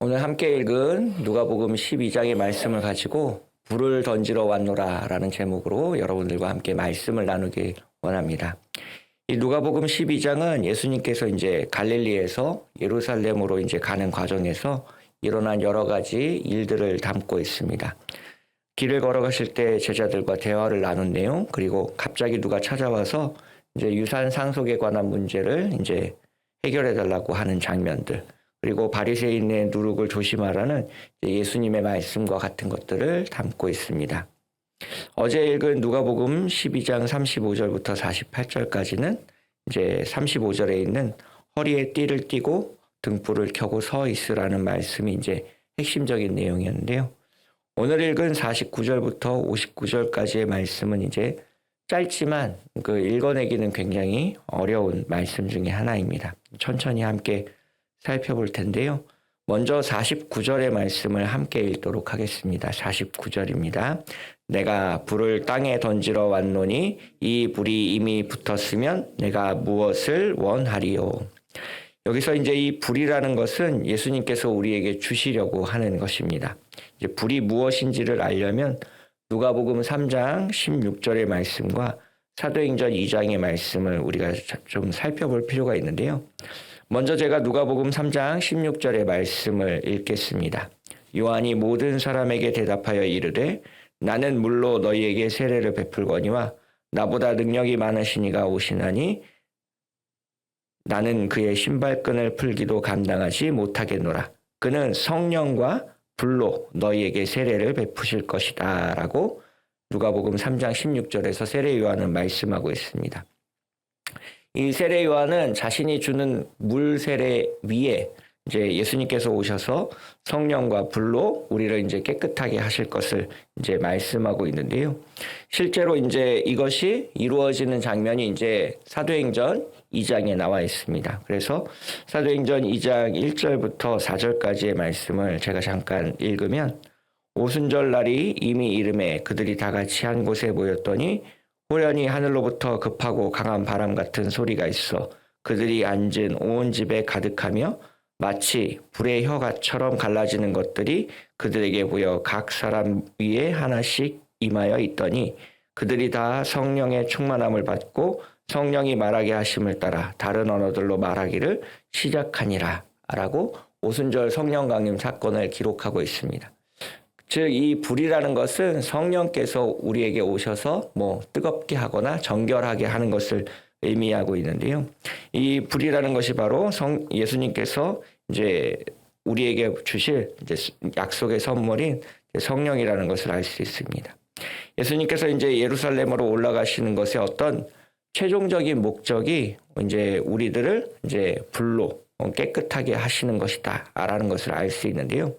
오늘 함께 읽은 누가복음 12장의 말씀을 가지고 불을 던지러 왔노라 라는 제목으로 여러분들과 함께 말씀을 나누기 원합니다. 이 누가복음 12장은 예수님께서 이제 갈릴리에서 예루살렘으로 이제 가는 과정에서 일어난 여러 가지 일들을 담고 있습니다. 길을 걸어가실 때 제자들과 대화를 나눈 내용, 그리고 갑자기 누가 찾아와서 이제 유산 상속에 관한 문제를 이제 해결해 달라고 하는 장면들, 그리고 바리새인의 누룩을 조심하라는 예수님의 말씀과 같은 것들을 담고 있습니다. 어제 읽은 누가복음 12장 35절부터 48절까지는 이제 35절에 있는 허리에 띠를 띠고 등불을 켜고 서 있으라는 말씀이 이제 핵심적인 내용이었는데요. 오늘 읽은 49절부터 59절까지의 말씀은 이제 짧지만 그 읽어내기는 굉장히 어려운 말씀 중에 하나입니다. 천천히 함께 살펴볼 텐데요. 먼저 49절의 말씀을 함께 읽도록 하겠습니다. 49절입니다. 내가 불을 땅에 던지러 왔노니 이 불이 이미 붙었으면 내가 무엇을 원하리요. 여기서 이제 이 불이라는 것은 예수님께서 우리에게 주시려고 하는 것입니다. 이제 불이 무엇인지를 알려면 누가복음 3장 16절의 말씀과 사도행전 2장의 말씀을 우리가 좀 살펴볼 필요가 있는데요. 먼저 제가 누가복음 3장 16절의 말씀을 읽겠습니다. 요한이 모든 사람에게 대답하여 이르되 나는 물로 너희에게 세례를 베풀거니와 나보다 능력이 많으신 이가 오시나니 나는 그의 신발끈을 풀기도 감당하지 못하겠노라. 그는 성령과 불로 너희에게 세례를 베푸실 것이다 라고 누가복음 3장 16절에서 세례 요한은 말씀하고 있습니다. 이 세례 요한은 자신이 주는 물 세례 위에 이제 예수님께서 오셔서 성령과 불로 우리를 이제 깨끗하게 하실 것을 이제 말씀하고 있는데요. 실제로 이제 이것이 이루어지는 장면이 이제 사도행전 2장에 나와 있습니다. 그래서 사도행전 2장 1절부터 4절까지의 말씀을 제가 잠깐 읽으면 오순절 날이 이미 이름에 그들이 다 같이 한 곳에 모였더니 호련히 하늘로부터 급하고 강한 바람 같은 소리가 있어 그들이 앉은 온 집에 가득하며 마치 불의 혀같처럼 갈라지는 것들이 그들에게 보여 각 사람 위에 하나씩 임하여 있더니 그들이 다 성령의 충만함을 받고 성령이 말하게 하심을 따라 다른 언어들로 말하기를 시작하니라 라고 오순절 성령 강림 사건을 기록하고 있습니다. 즉 이 불이라는 것은 성령께서 우리에게 오셔서 뜨겁게 하거나 정결하게 하는 것을 의미하고 있는데요. 이 불이라는 것이 바로 예수님께서 이제 우리에게 주실 이제 약속의 선물인 성령이라는 것을 알 수 있습니다. 예수님께서 이제 예루살렘으로 올라가시는 것의 어떤 최종적인 목적이 이제 우리들을 이제 불로 깨끗하게 하시는 것이다라는 것을 알 수 있는데요.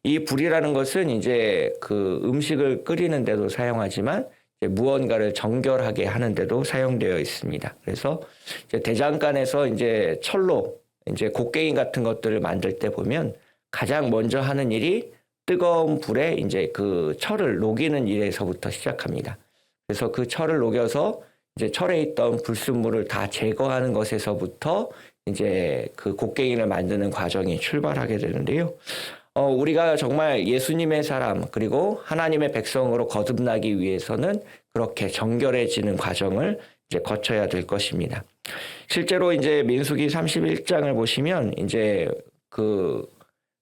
이 불이라는 것은 이제 그 음식을 끓이는 데도 사용하지만 이제 무언가를 정결하게 하는 데도 사용되어 있습니다. 그래서 이제 대장간에서 이제 철로 이제 곡괭이 같은 것들을 만들 때 보면 가장 먼저 하는 일이 뜨거운 불에 이제 그 철을 녹이는 일에서부터 시작합니다. 그래서 그 철을 녹여서 이제 철에 있던 불순물을 다 제거하는 것에서부터 이제 그 곡괭이를 만드는 과정이 출발하게 되는데요. 우리가 정말 예수님의 사람 그리고 하나님의 백성으로 거듭나기 위해서는 그렇게 정결해지는 과정을 이제 거쳐야 될 것입니다. 실제로 이제 민수기 31장을 보시면 이제 그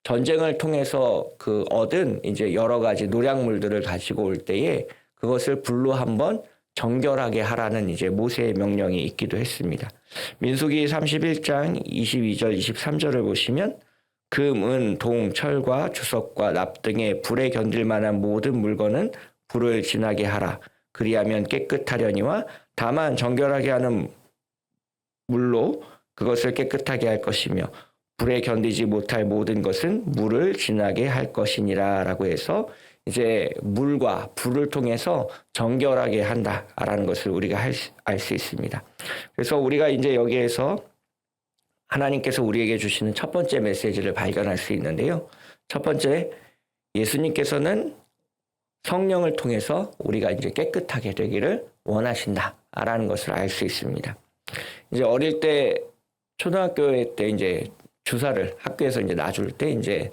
전쟁을 통해서 그 얻은 이제 여러 가지 노략물들을 가지고 올 때에 그것을 불로 한번 정결하게 하라는 이제 모세의 명령이 있기도 했습니다. 민수기 31장 22절 23절을 보시면 금, 은, 동, 철과 주석과 납 등의 불에 견딜 만한 모든 물건은 불을 지나게 하라. 그리하면 깨끗하려니와 다만 정결하게 하는 물로 그것을 깨끗하게 할 것이며 불에 견디지 못할 모든 것은 물을 지나게 할 것이니라 라고 해서 이제 물과 불을 통해서 정결하게 한다라는 것을 우리가 알 수 있습니다. 그래서 우리가 이제 여기에서 하나님께서 우리에게 주시는 첫 번째 메시지를 발견할 수 있는데요. 첫 번째, 예수님께서는 성령을 통해서 우리가 이제 깨끗하게 되기를 원하신다라는 것을 알 수 있습니다. 이제 어릴 때 초등학교 때 이제 주사를 학교에서 이제 놔줄 때 이제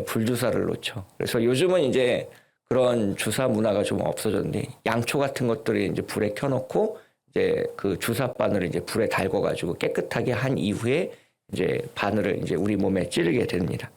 불주사를 놓죠. 그래서 요즘은 이제 그런 주사 문화가 좀 없어졌는데 양초 같은 것들을 이제 불에 켜놓고 이제 그 주사 바늘을 이제 불에 달궈가지고 깨끗하게 한 이후에 이제 바늘을 이제 우리 몸에 찌르게 됩니다.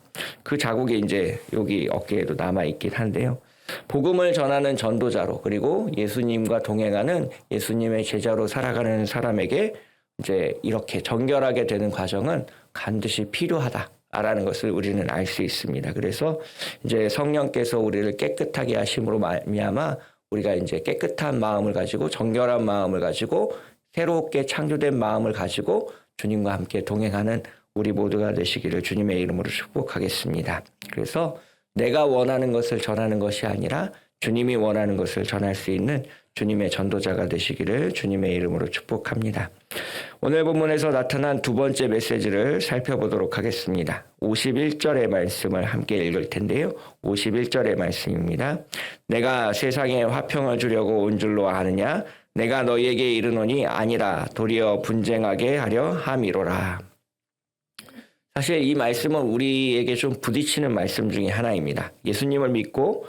그 자국이 이제 여기 어깨에도 남아 있긴 한데요. 복음을 전하는 전도자로 그리고 예수님과 동행하는 예수님의 제자로 살아가는 사람에게 이제 이렇게 정결하게 되는 과정은 반드시 필요하다라는 것을 우리는 알 수 있습니다. 그래서 이제 성령께서 우리를 깨끗하게 하심으로 말미암아 우리가 이제 깨끗한 마음을 가지고 정결한 마음을 가지고 새롭게 창조된 마음을 가지고 주님과 함께 동행하는 우리 모두가 되시기를 주님의 이름으로 축복하겠습니다. 그래서 내가 원하는 것을 전하는 것이 아니라 주님이 원하는 것을 전할 수 있는 주님의 전도자가 되시기를 주님의 이름으로 축복합니다. 오늘 본문에서 나타난 두 번째 메시지를 살펴보도록 하겠습니다. 51절의 말씀을 함께 읽을 텐데요. 51절의 말씀입니다. 내가 세상에 화평을 주려고 온 줄로 아느냐? 내가 너희에게 이르노니 아니라 도리어 분쟁하게 하려 함이로라. 사실 이 말씀은 우리에게 좀 부딪히는 말씀 중에 하나입니다. 예수님을 믿고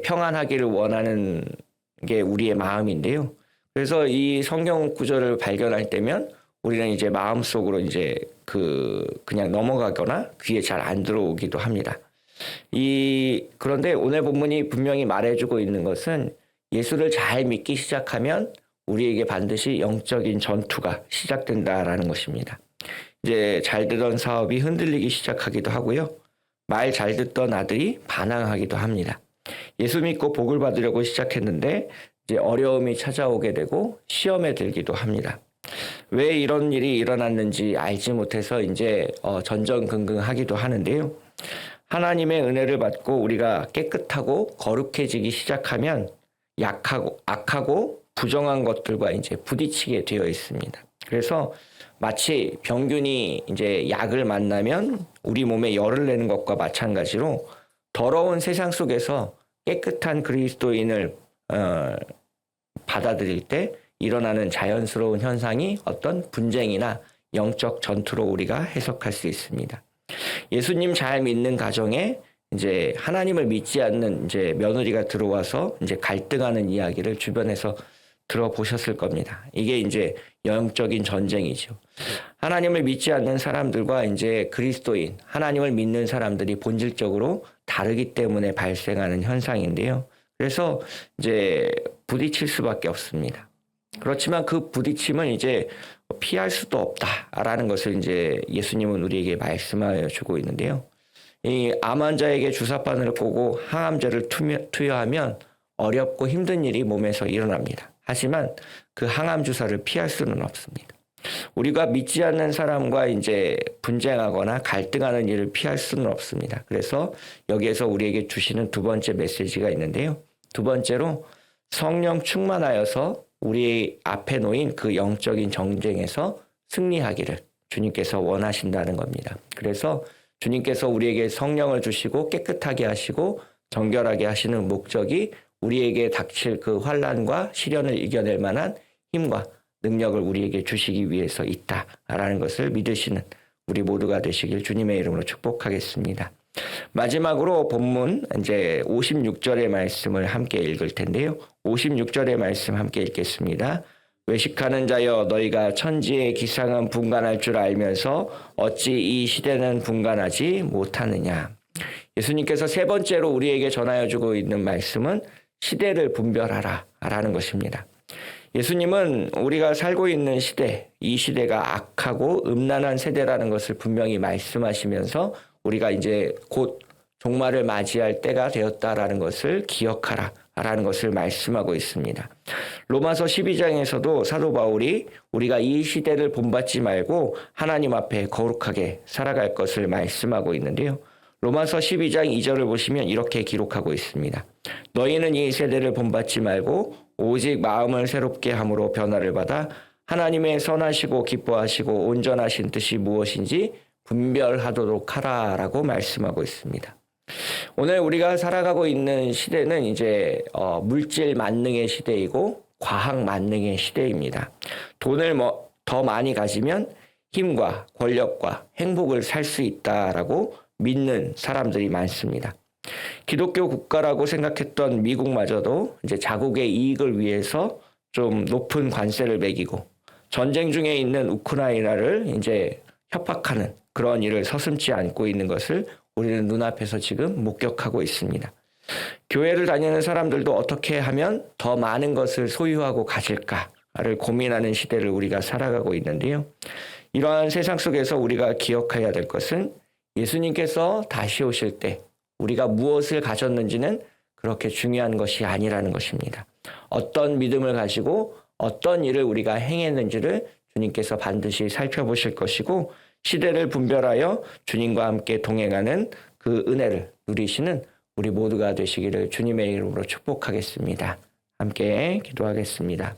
평안하기를 원하는 게 우리의 마음인데요. 그래서 이 성경 구절을 발견할 때면 우리는 이제 마음속으로 이제 그냥 넘어가거나 귀에 잘 안 들어오기도 합니다. 그런데 오늘 본문이 분명히 말해주고 있는 것은 예수를 잘 믿기 시작하면 우리에게 반드시 영적인 전투가 시작된다라는 것입니다. 이제 잘 되던 사업이 흔들리기 시작하기도 하고요. 말 잘 듣던 아들이 반항하기도 합니다. 예수 믿고 복을 받으려고 시작했는데 이제 어려움이 찾아오게 되고 시험에 들기도 합니다. 왜 이런 일이 일어났는지 알지 못해서 이제 전전긍긍하기도 하는데요. 하나님의 은혜를 받고 우리가 깨끗하고 거룩해지기 시작하면 악하고 부정한 것들과 이제 부딪히게 되어 있습니다. 그래서 마치 병균이 이제 약을 만나면 우리 몸에 열을 내는 것과 마찬가지로 더러운 세상 속에서 깨끗한 그리스도인을 받아들일 때 일어나는 자연스러운 현상이 어떤 분쟁이나 영적 전투로 우리가 해석할 수 있습니다. 예수님 잘 믿는 가정에 이제 하나님을 믿지 않는 이제 며느리가 들어와서 이제 갈등하는 이야기를 주변에서 들어보셨을 겁니다. 이게 이제 영적인 전쟁이죠. 하나님을 믿지 않는 사람들과 이제 그리스도인, 하나님을 믿는 사람들이 본질적으로 다르기 때문에 발생하는 현상인데요. 그래서 이제 부딪힐 수밖에 없습니다. 그렇지만 그 부딪힘은 이제 피할 수도 없다라는 것을 이제 예수님은 우리에게 말씀하여 주고 있는데요. 이 암 환자에게 주사바늘을 꽂고 항암제를 투여하면 어렵고 힘든 일이 몸에서 일어납니다. 하지만 그 항암 주사를 피할 수는 없습니다. 우리가 믿지 않는 사람과 이제 분쟁하거나 갈등하는 일을 피할 수는 없습니다. 그래서 여기에서 우리에게 주시는 두 번째 메시지가 있는데요. 두 번째로 성령 충만하여서 우리 앞에 놓인 그 영적인 전쟁에서 승리하기를 주님께서 원하신다는 겁니다. 그래서 주님께서 우리에게 성령을 주시고 깨끗하게 하시고 정결하게 하시는 목적이 우리에게 닥칠 그 환난과 시련을 이겨낼 만한 힘과 능력을 우리에게 주시기 위해서 있다라는 것을 믿으시는 우리 모두가 되시길 주님의 이름으로 축복하겠습니다. 마지막으로 본문 이제 56절의 말씀을 함께 읽을 텐데요. 56절의 말씀 함께 읽겠습니다. 외식하는 자여 너희가 천지의 기상은 분간할 줄 알면서 어찌 이 시대는 분간하지 못하느냐. 예수님께서 세 번째로 우리에게 전하여 주고 있는 말씀은 시대를 분별하라 라는 것입니다. 예수님은 우리가 살고 있는 시대, 이 시대가 악하고 음란한 세대라는 것을 분명히 말씀하시면서 우리가 이제 곧 종말을 맞이할 때가 되었다라는 것을 기억하라 라는 것을 말씀하고 있습니다. 로마서 12장에서도 사도 바울이 우리가 이 시대를 본받지 말고 하나님 앞에 거룩하게 살아갈 것을 말씀하고 있는데요. 로마서 12장 2절을 보시면 이렇게 기록하고 있습니다. 너희는 이 세대를 본받지 말고 오직 마음을 새롭게 함으로 변화를 받아 하나님의 선하시고 기뻐하시고 온전하신 뜻이 무엇인지 분별하도록 하라라고 말씀하고 있습니다. 오늘 우리가 살아가고 있는 시대는 이제 물질 만능의 시대이고 과학 만능의 시대입니다. 돈을 더 많이 가지면 힘과 권력과 행복을 살 수 있다라고 믿는 사람들이 많습니다. 기독교 국가라고 생각했던 미국마저도 이제 자국의 이익을 위해서 좀 높은 관세를 매기고 전쟁 중에 있는 우크라이나를 이제 협박하는 그런 일을 서슴지 않고 있는 것을 우리는 눈앞에서 지금 목격하고 있습니다. 교회를 다니는 사람들도 어떻게 하면 더 많은 것을 소유하고 가질까를 고민하는 시대를 우리가 살아가고 있는데요. 이러한 세상 속에서 우리가 기억해야 될 것은 예수님께서 다시 오실 때 우리가 무엇을 가졌는지는 그렇게 중요한 것이 아니라는 것입니다. 어떤 믿음을 가지고 어떤 일을 우리가 행했는지를 주님께서 반드시 살펴보실 것이고 시대를 분별하여 주님과 함께 동행하는 그 은혜를 누리시는 우리 모두가 되시기를 주님의 이름으로 축복하겠습니다. 함께 기도하겠습니다.